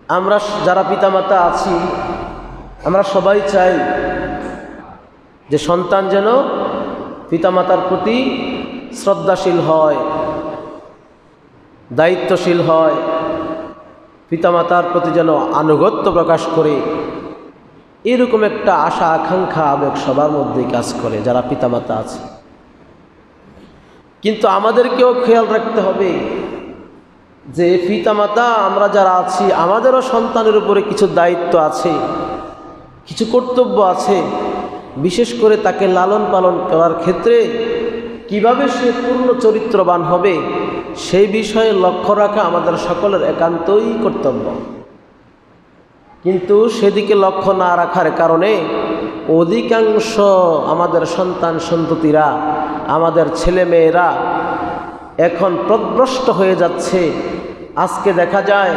আমরা যারা পিতামাতা আছি আমরা সবাই চাই যে সন্তান যেন পিতামাতার প্রতি শ্রদ্ধাশীল হয়, দায়িত্বশীল হয়, পিতামাতার প্রতি যেন আনুগত্য প্রকাশ করে। এরকম একটা আশা আকাঙ্ক্ষা আবেগ সবার মধ্যেই কাজ করে যারা পিতামাতা আছে। কিন্তু আমাদেরকেও খেয়াল রাখতে হবে যে পিতামাতা আমরা যারা আছি আমাদেরও সন্তানের উপরে কিছু দায়িত্ব আছে, কিছু কর্তব্য আছে। বিশেষ করে তাকে লালন পালন করার ক্ষেত্রে কিভাবে সে পূর্ণ চরিত্রবান হবে সেই বিষয়ে লক্ষ্য রাখা আমাদের সকলের একান্তই কর্তব্য। কিন্তু সেদিকে লক্ষ্য না রাখার কারণে অধিকাংশ আমাদের সন্তান সন্ততিরা, আমাদের ছেলেমেয়েরা এখন পথভ্রষ্ট হয়ে যাচ্ছে। আজকে দেখা যায়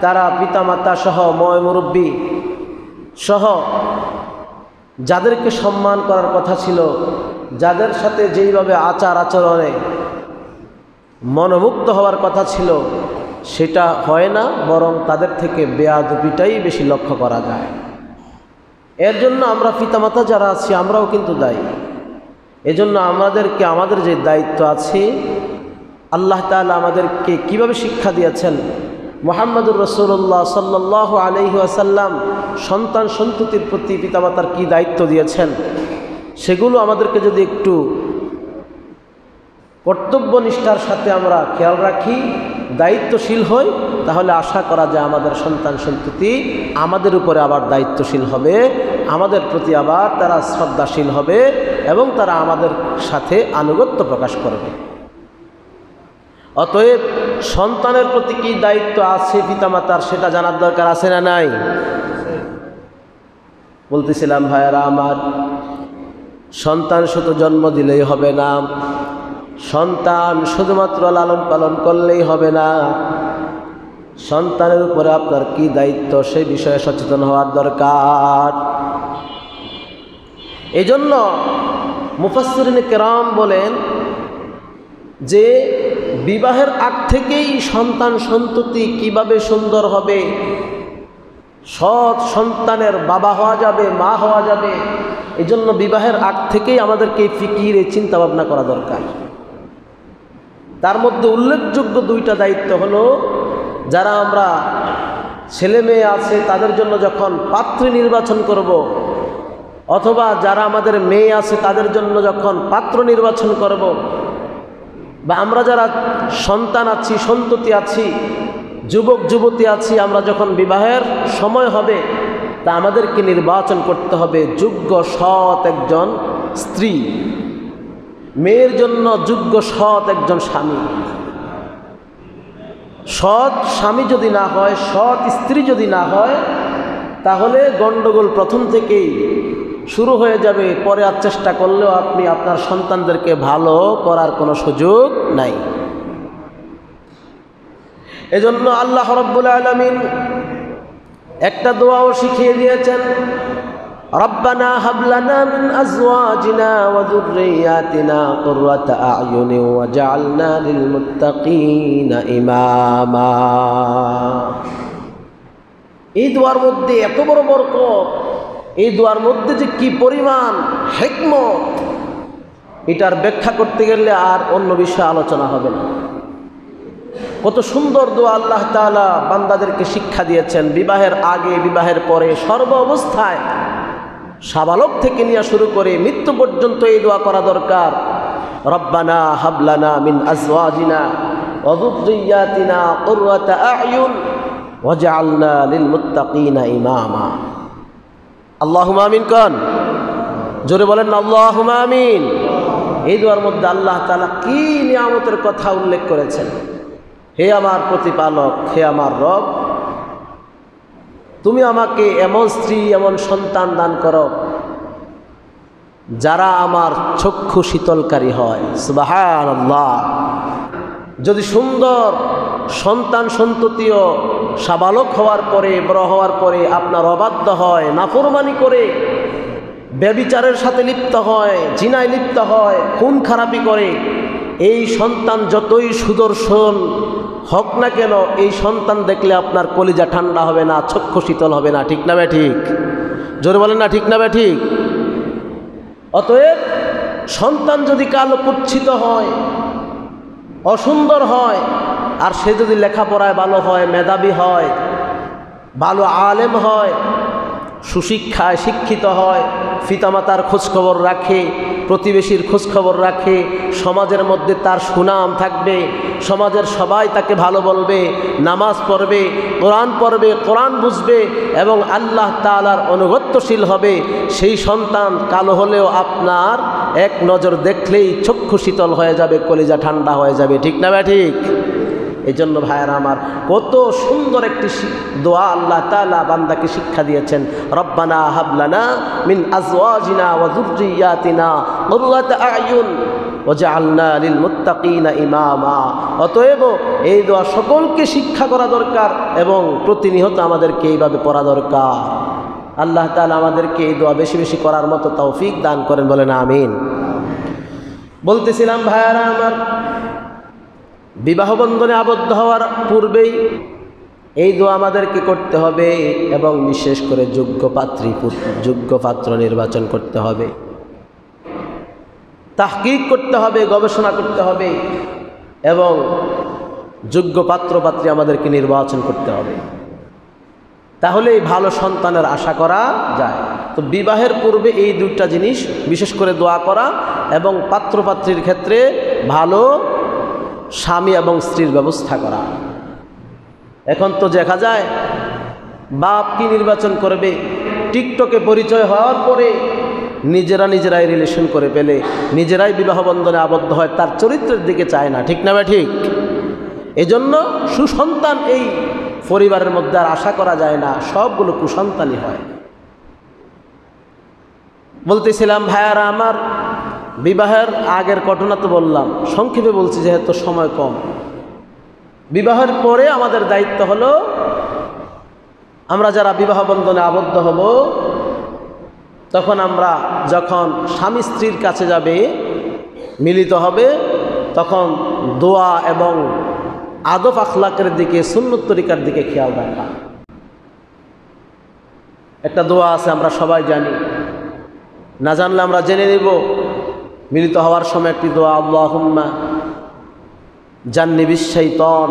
তারা পিতামাতা সহ ময় মুরব্বী সহ যাদেরকে সম্মান করার কথা ছিল, যাদের সাথে যেইভাবে আচার আচরণে মনোমুগ্ধ হওয়ার কথা ছিল সেটা হয় না, বরং তাদের থেকে বেয়াদবিটাই বেশি লক্ষ্য করা যায়। এর জন্য আমরা পিতামাতা যারা আছি আমরাও কিন্তু দায়ী। এজন্য আমাদেরকে আমাদের যে দায়িত্ব আছে আল্লাহ তাআলা আমাদেরকে কিভাবে শিক্ষা দিয়েছেন, মুহাম্মদুর রাসূলুল্লাহ সাল্লাল্লাহু আলাইহি ওয়াসাল্লাম সন্তান সন্ততির প্রতি পিতামাতার কি দায়িত্ব দিয়েছেন সেগুলো আমাদেরকে যদি একটু কর্তব্যনিষ্ঠার সাথে আমরা খেয়াল রাখি, দায়িত্বশীল হই, তাহলে আশা করা যায় আমাদের সন্তান সন্ততি আমাদের উপরে আবার দায়িত্বশীল হবে, আমাদের প্রতি আবার তারা শ্রদ্ধাশীল হবে এবং তারা আমাদের সাথে আনুগত্য প্রকাশ করবে। অতএব সন্তানের প্রতি কি দায়িত্ব আছে পিতামাতার সেটা জানার দরকার আছে না নাই? বলতেছিলাম ভাইয়েরা আমার, সন্তান শুধু জন্ম দিলেই হবে না, সন্তান শুধুমাত্র লালন পালন করলেই হবে না, সন্তানের উপরে আপনার কি দায়িত্ব সেই বিষয়ে সচেতন হওয়ার দরকার। এই জন্য মুফাসসিরিনে কেরাম বলেন যে বিবাহের আগ থেকেই সন্তান সন্ততি কিভাবে সুন্দর হবে, সৎ সন্তানের বাবা হওয়া যাবে, মা হওয়া যাবে, এই জন্য বিবাহের আগ থেকেই আমাদেরকে ফিকিরে চিন্তা ভাবনা করা দরকার। তার মধ্যে উল্লেখযোগ্য দুইটা দায়িত্ব হলো, যারা আমরা ছেলে মেয়ে আছে তাদের জন্য যখন পাত্রী নির্বাচন করব, অথবা যারা আমাদের মেয়ে আছে তাদের জন্য যখন পাত্র নির্বাচন করব, বা আমরা যারা সন্তান আছি, সন্ততি আছি, যুবক যুবতী আছি, আমরা যখন বিবাহের সময় হবে তা আমাদেরকে নির্বাচন করতে হবে যোগ্য সৎ একজন স্ত্রী, মেয়ের জন্য যোগ্য সৎ একজন স্বামী। সৎ স্বামী যদি না হয়, সৎ স্ত্রী যদি না হয়, তাহলে গণ্ডগোল প্রথম থেকেই শুরু হয়ে যাবে। পরে আর চেষ্টা করলেও আপনি আপনার সন্তানদেরকে ভালো করার কোনো সুযোগ নাই। এজন্য আল্লাহ রাব্বুল আলামিন একটা দোয়াও শিখিয়ে দিয়েছেন, রব্বানা হাব লানা মিন আজওয়াজিনা ওয়া যুররিয়াতিনা কুররাতা আ'য়ুনি ওয়াজআলনা লিল মুত্তাকিনা ইমামা। এই দোয়ার মধ্যে এত বড় বরকত, এই দোয়ার মধ্যে যে কি পরিমাণ হিকমত, এটার ব্যাখ্যা করতে গেলে আর অন্য বিষয়ে আলোচনা হবে না। কত সুন্দর দোয়া আল্লাহ তাআলা বান্দাদেরকে শিক্ষা দিয়েছেন। বিবাহের আগে, বিবাহের পরে, সর্ব অবস্থায়, সাবালক থেকে নিয়ে শুরু করে মৃত্যু পর্যন্ত এই দোয়া করা দরকার। রব্বানা হাব লানা মিন আজওয়াজিনা ওয়া যুররিয়াতিনা কুররাতা আ'য়ুন ওয়াজআলনা লিল মুত্তাকিনা ইমামা। আল্লাহুম্মা আমিন কোন, জোরে বলেন না আল্লাহুম্মা আমিন। এই দোয়ার মধ্যে আল্লাহ তাআলা কি নিয়ামতের কথা উল্লেখ করেছেন। হে আমার প্রতিপালক, হে আমার রব, তুমি আমাকে এমন স্ত্রী, এমন সন্তান দান করো যারা আমার চক্ষু শীতলকারী হয়। সুবহানাল্লাহ। যদি সুন্দর সন্তান সন্ততিও সাবালক হওয়ার পরে, বড় হওয়ার পরে আপনার অবাধ্য হয়, নাফরমানি করে, ব্যভিচারের সাথে লিপ্ত হয়, জিনায় লিপ্ত হয়, খুন খারাপি করে, এই সন্তান যতই সুদর্শন, হোক না কেন, এই সন্তান দেখলে আপনার কলিজা ঠান্ডা হবে না, চক্ষু শীতল হবে না। ঠিক না বে ঠিক? জোরে বলেন না ঠিক না বে ঠিক? অতএব সন্তান যদি কালো কুৎসিত হয়, অসুন্দর হয়, আর সে যদি লেখাপড়ায় ভালো হয়, মেধাবী হয়, ভালো আলেম হয়, সুশিক্ষায় শিক্ষিত হয়, পিতামাতার খোঁজখবর রাখে, প্রতিবেশীর খোঁজখবর রাখে, সমাজের মধ্যে তার সুনাম থাকবে, সমাজের সবাই তাকে ভালো বলবে, নামাজ পড়বে, কোরআন বুঝবে এবং আল্লাহ তাআলার অনুগত্যশীল হবে, সেই সন্তান কালো হলেও আপনার এক নজর দেখলেই চক্ষু শীতল হয়ে যাবে, কলিজা ঠান্ডা হয়ে যাবে। ঠিক না ভাই ঠিক? এই জন্য ভাইয়েরা আমার, কত সুন্দর একটি দোয়া আল্লাহ তাআলা বান্দাকে শিক্ষা দিয়েছেন, রব্বানা হাবলানা মিন আজওয়াজিনা ওয়া যুররিয়াতিনা কুররাতা আয়ুন ওয়াজআলনা লিল মুত্তাকিনা ইমামা। অতএব এই দোয়া সকলকে শিক্ষা করা দরকার এবং প্রতিনিয়ত আমাদেরকে এইভাবে পড়া দরকার। আল্লাহ তাআলা আমাদেরকে এই দোয়া বেশি বেশি করার মতো তৌফিক দান করেন, বলেন আমিন। বলতেছিলাম ভাইয়েরা আমার, বিবাহ বন্ধনে আবদ্ধ হওয়ার পূর্বেই এই দোয়া আমাদেরকে করতে হবে এবং বিশেষ করে যোগ্য পাত্র নির্বাচন করতে হবে, তাহকিক করতে হবে, গবেষণা করতে হবে এবং যোগ্য পাত্রপাত্রী আমাদেরকে নির্বাচন করতে হবে, তাহলেই ভালো সন্তানের আশা করা যায়। তো বিবাহের পূর্বে এই দুইটা জিনিস বিশেষ করে দোয়া করা এবং পাত্রপাত্রীর ক্ষেত্রে ভালো স্বামী এবং স্ত্রীর ব্যবস্থা করা। এখন তো দেখা যায় বাপ কি নির্বাচন করবে, টিকটকে পরিচয় হওয়ার পরে নিজেরাই রিলেশন করে ফেলে, নিজেরাই বিবাহ বন্ধনে আবদ্ধ হয়, তার চরিত্রের দিকে চায় না। ঠিক না ভাই ঠিক? এজন্য সুসন্তান এই পরিবারের মধ্যে আর আশা করা যায় না, সবগুলো কুসন্তানই হয়। বলতেছিলাম ভাইয়ারা আমার, বিবাহের আগের ঘটনা তো বললাম, সংক্ষেপে বলছি যেহেতু সময় কম। বিবাহের পরে আমাদের দায়িত্ব হলো, আমরা যারা বিবাহ বন্ধনে আবদ্ধ হব, তখন আমরা যখন স্বামী স্ত্রীর কাছে যাবে, মিলিত হবে, তখন দোয়া এবং আদব আখলাকের দিকে, সুন্নত তরিকার দিকে খেয়াল রাখা। একটা দোয়া আছে, আমরা সবাই জানি, না জানলে আমরা জেনে নেব। মিলিত হওয়ার সময় একটি দোয়া, আল্লাহুম্মা জান্নিবিশ শাইতান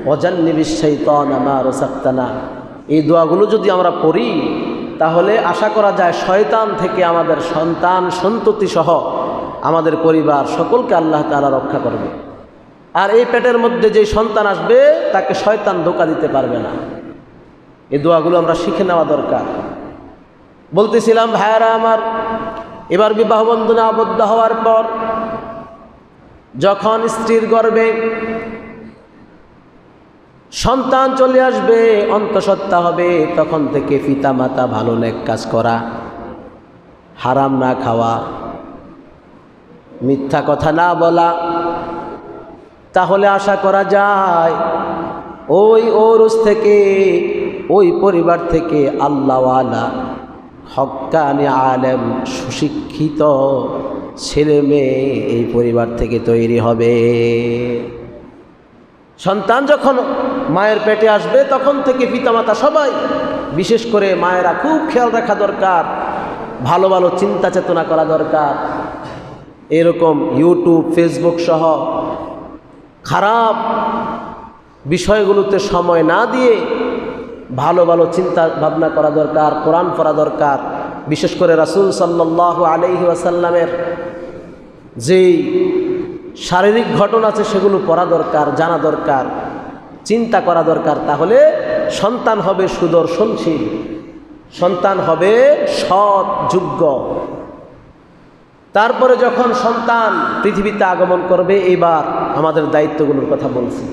ওয়া জান্নিবিশ শাইতানা মা রাযাকতানা। এই দোয়াগুলো যদি আমরা পড়ি, তাহলে আশা করা যায় শয়তান থেকে আমাদের সন্তান সন্ততি সহ আমাদের পরিবার সকলকে আল্লাহ তাআলা রক্ষা করবে। আর এই পেটের মধ্যে যে সন্তান আসবে, তাকে শয়তান ধোঁকা দিতে পারবে না। এই দোয়াগুলো আমরা শিখে নেওয়া দরকার। বলতেছিলাম ভাইয়ারা আমার, এবার বিবাহ বন্ধনে আবদ্ধ হওয়ার পর যখন স্ত্রীর গর্ভে সন্তান চলে আসবে, অন্তঃসত্ত্বা হবে, তখন থেকে পিতা মাতা ভালো নেক কাজ করা, হারাম না খাওয়া, মিথ্যা কথা না বলা, তাহলে আশা করা যায় ওই ওরস থেকে, ওই পরিবার থেকে আল্লাহওয়ালা হক্কানি আলেম সুশিক্ষিত ছেলে মেয়ে এই পরিবার থেকে তৈরি হবে। সন্তান যখন মায়ের পেটে আসবে, তখন থেকে পিতামাতা সবাই, বিশেষ করে মায়েরা খুব খেয়াল রাখা দরকার, ভালো ভালো চিন্তা চেতনা করা দরকার। এরকম ইউটিউব, ফেসবুক সহ খারাপ বিষয়গুলোতে সময় না দিয়ে ভালো ভালো চিন্তা ভাবনা করা দরকার, কোরআন পড়া দরকার। বিশেষ করে রাসূল সাল্লাল্লাহু আলাইহি ওয়াসাল্লামের যেই শারীরিক ঘটনা আছে সেগুলো পড়া দরকার, জানা দরকার, চিন্তা করা দরকার। তাহলে সন্তান হবে সুদর্শনশীল, সন্তান হবে সৎ, যোগ্য। তারপরে যখন সন্তান পৃথিবীতে আগমন করবে, এবার আমাদের দায়িত্বগুলোর কথা বলছি।